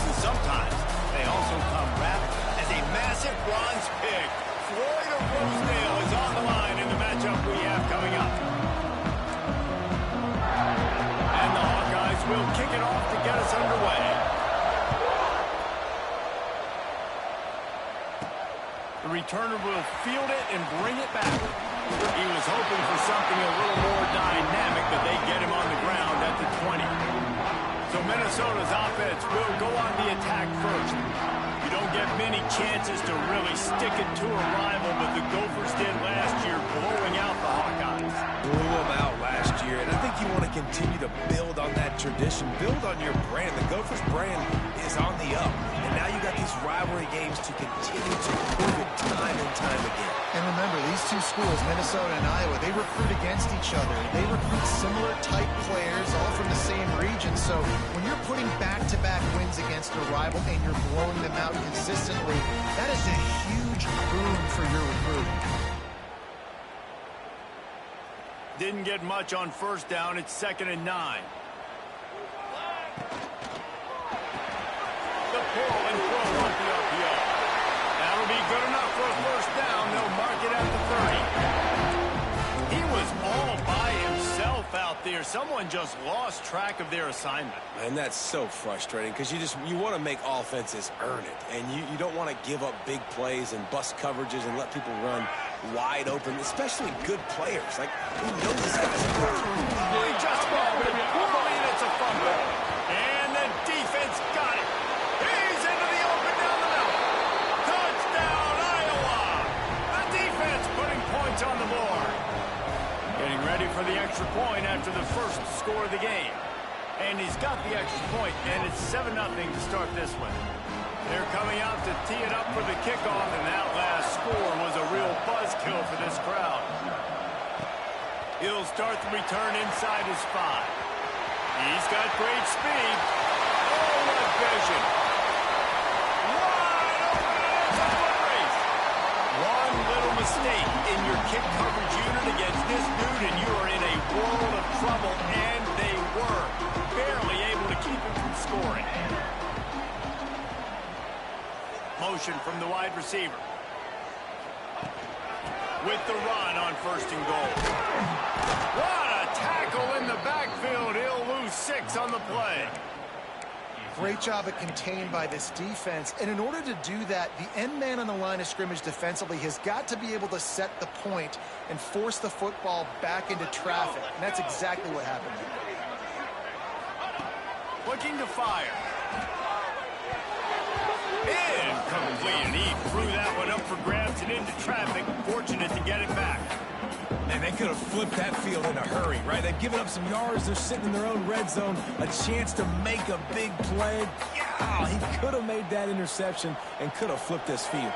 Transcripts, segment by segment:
and sometimes they also come wrapped as a massive bronze pig. Floyd of Rosedale is on the line in the matchup we have coming up. And the Hawkeyes will kick it off to get us underway. The returner will field it and bring it back. He was hoping for something a little more dynamic, but they get him on the ground at the 20. So Minnesota's offense will go on the attack first. You don't get many chances to really stick it to a rival, but the Gophers did last year, blowing out the Hawkeyes. Blew them out last year, and I think you want to continue to build on that tradition, build on your brand. The Gophers brand is on the up, and now you got these rivalry games to continue to prove it time and time again. And remember, these two schools, Minnesota and Iowa, they recruit against each other. They recruit similar type players, all from the same region. So when you're putting back-to-back wins against a rival and you're blowing them out consistently, that is a huge boon for your recruit. Didn't get much on first down. It's 2nd and 9. The pull and throw off the RPO. That'll be good enough for a first down. They'll mark it at the 30. He was all by himself out there. Someone just lost track of their assignment. And that's so frustrating because you want to make offenses earn it. And you don't want to give up big plays and bust coverages and let people run wide open, especially good players. Like, we know these guys are good. He just fumbled. And it's a fumble. And the defense got it. He's into the open down the middle. Touchdown, Iowa. The defense putting points on the board. Getting ready for the extra point after the first score of the game. And he's got the extra point, and it's 7-0 to start this one. They're coming out to tee it up for the kickoff, and that last score was a real buzzkill for this crowd. He'll start the return inside his 5. He's got great speed. Oh, what vision. Wide open race. One little mistake in your kick coverage unit against this dude, and you are in a world of trouble, and they were barely able to keep him from scoring. Motion from the wide receiver. With the run on 1st and goal. What a tackle in the backfield. He'll lose 6 on the play. Great job at contained by this defense. And in order to do that, the end man on the line of scrimmage defensively has got to be able to set the point and force the football back into traffic. And that's exactly what happened. Looking to fire. Incomplete, and he threw that one up for grabs and into traffic. Fortunate to get it back. And they could have flipped that field in a hurry, right? They've given up some yards. They're sitting in their own red zone. A chance to make a big play. Yeah, he could have made that interception and could have flipped this field.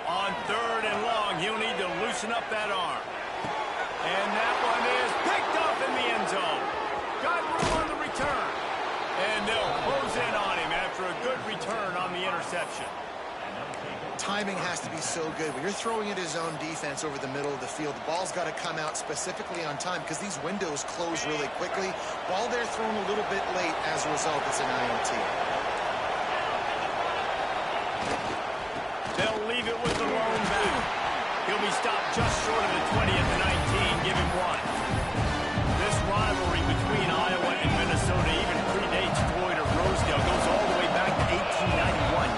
On 3rd and long, he'll need to loosen up that arm. And that one is picked up in the end zone. Got room on the return. And they'll close in on him after a good return on the interception. Timing has to be so good. When you're throwing into zone defense over the middle of the field, the ball's got to come out specifically on time because these windows close really quickly. Ball there thrown a little bit late. As a result, it's an INT. They'll leave it with the lone back. He'll be stopped just short of the 20 at the 19. Give him 1. This rivalry between Iowa and Minnesota even predates Floyd of Rosedale. Goes all the way back to 1891.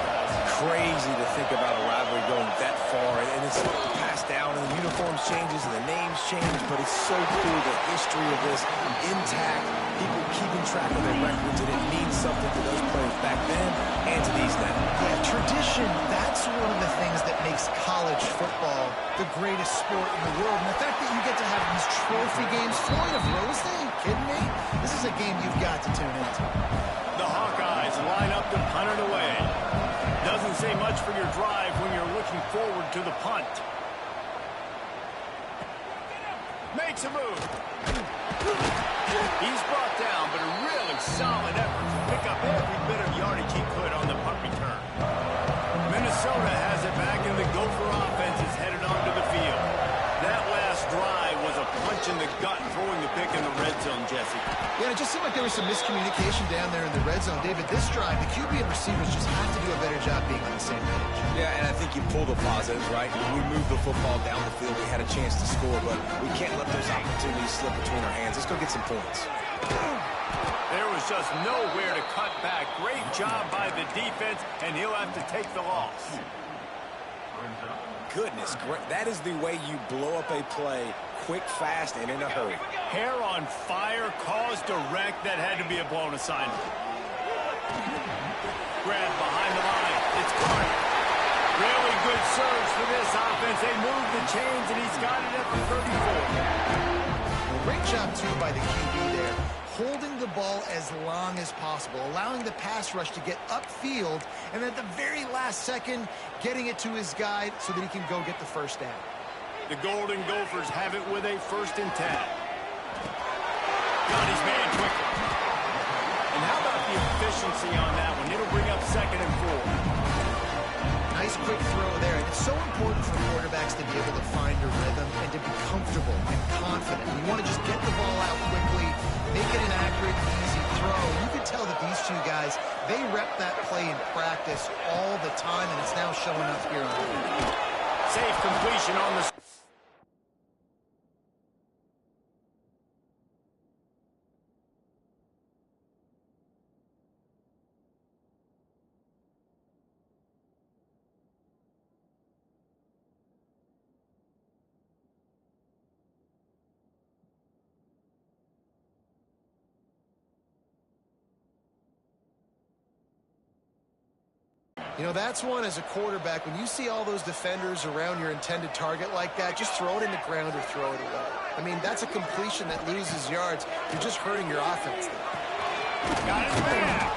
Crazy to think about a rivalry going that far, and it's passed down, and the uniforms changes, and the names change, but it's so cool, the history of this intact, people keeping track of their records, and it means something to those players back then and to these now. Yeah, tradition, that's one of the things that makes college football the greatest sport in the world, and the fact that you get to have these trophy games. Floyd of Rosedale, are you kidding me? This is a game you've got to tune into. The Hawkeyes line up to punt it away. Doesn't say much for your drive when you're looking forward to the punt. Makes a move. He's brought down, but a really solid effort to pick up every bit of yardage he could on the punt return. Minnesota has it back, and the Gopher offense is headed onto the field. That last drive was a punch punch in the gut throwing the pick in the red zone, Jesse. Yeah, it just seemed like there was some miscommunication down there in the red zone. David, this drive, the QB and receivers just have to do a better job being on the same page. Yeah, and I think you pull the positives, right? We moved the football down the field. We had a chance to score, but we can't let those opportunities slip between our hands. Let's go get some points. There was just nowhere to cut back. Great job by the defense, and he'll have to take the loss. Goodness, that is the way you blow up a play quick, fast, and in a hurry. Hair on fire, cause direct. That had to be a blown assignment. Grab behind the line. It's caught. Really good surge for this offense. They move the chains, and he's got it at the 34. Great job, too, by the QB there, holding the ball as long as possible, allowing the pass rush to get upfield, and at the very last second, getting it to his guy so that he can go get the first down. The Golden Gophers have it with a 1st and 10. Got his man quickly. And how about the efficiency on that one? It'll bring up 2nd and 4. Nice quick throw there. It's so important for quarterbacks to be able to find a rhythm and to be comfortable and confident. You want to just get the ball out quickly, make it an accurate, easy throw. You can tell that these two guys, they rep that play in practice all the time, and it's now showing up here on the field. Safe completion on the... You know, that's one as a quarterback. When you see all those defenders around your intended target like that, just throw it in the ground or throw it away. I mean, that's a completion that loses yards. You're just hurting your offense there. Got his man.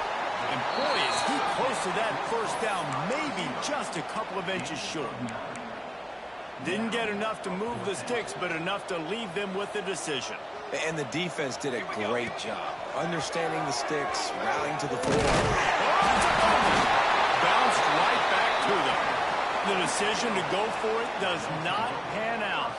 And boy, is he close to that first down, maybe just a couple of inches short. Didn't get enough to move the sticks, but enough to leave them with the decision. And the defense did a great job. Understanding the sticks, rallying to the floor. Bounced right back to them. The decision to go for it does not pan out.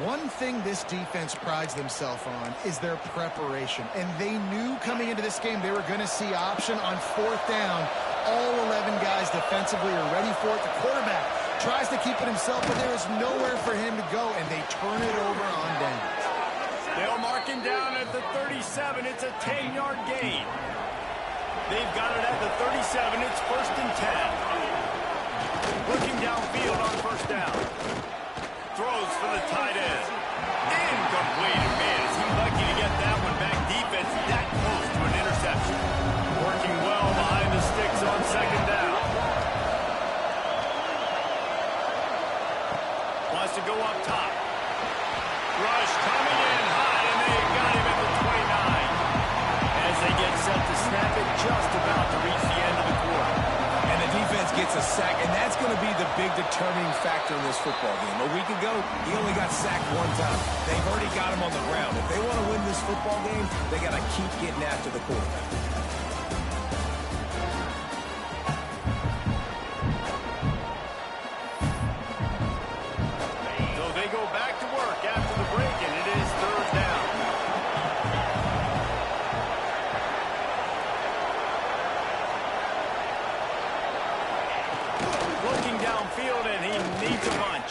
One thing this defense prides themselves on is their preparation. And they knew coming into this game they were going to see option on 4th down. All 11 guys defensively are ready for it. The quarterback tries to keep it himself, but there is nowhere for him to go, and they turn it over on downs. They'll mark him down at the 37. It's a 10-yard gain. They've got it at the 37. It's 1st and 10. Looking downfield on 1st down. Throws for the tight end. Incomplete. Man, is he lucky to get that one back. Defense that close to an interception. Working well behind the sticks on 2nd down. Wants to go up top. Rush coming in high, and they got him at the 29. As they get set to snap it, just about to reach the end of the quarter. And the defense gets a sack, and that's going to be the big determining factor in this football game. A week ago, he only got sacked 1 time. They've already got him on the ground. If they want to win this football game, they got to keep getting after the quarterback. So they go back to work after the break, and it is 3rd down. Looking downfield, and he needs a bunch.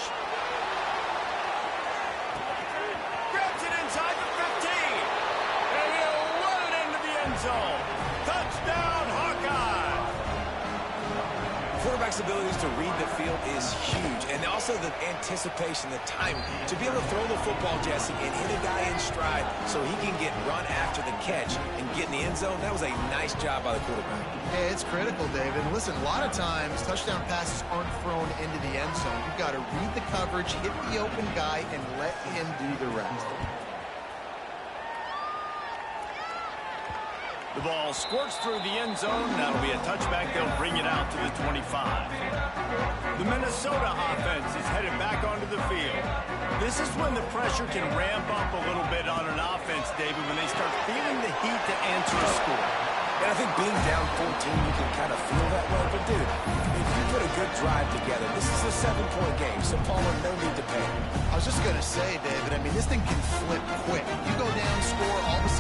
Grabs it inside the 15. And he'll run it into the end zone. Touchdown, Hawkeye. Quarterback's abilities to read the field is huge, and also the anticipation, the time to be able to throw the football, Jesse, and hit a guy in stride so he can get run after the catch and get in the end zone. That was a nice job by the quarterback. Hey, it's critical, David. Listen, a lot of times touchdown passes aren't thrown into the end zone. You've got to read the coverage, hit the open guy, and let him do the rest. The ball squirts through the end zone. That'll be a touchback. They'll bring it out to the 25. The Minnesota offense is headed back onto the field. This is when the pressure can ramp up a little bit on an offense, David, when they start feeling the heat to answer a score. And I think being down 14, you can kind of feel that way. But, dude, if you put a good drive together, this is a 7-point game, so Palmer, no need to panic. I was just going to say, David, I mean, this thing can flip quick. You go down, score, all of a sudden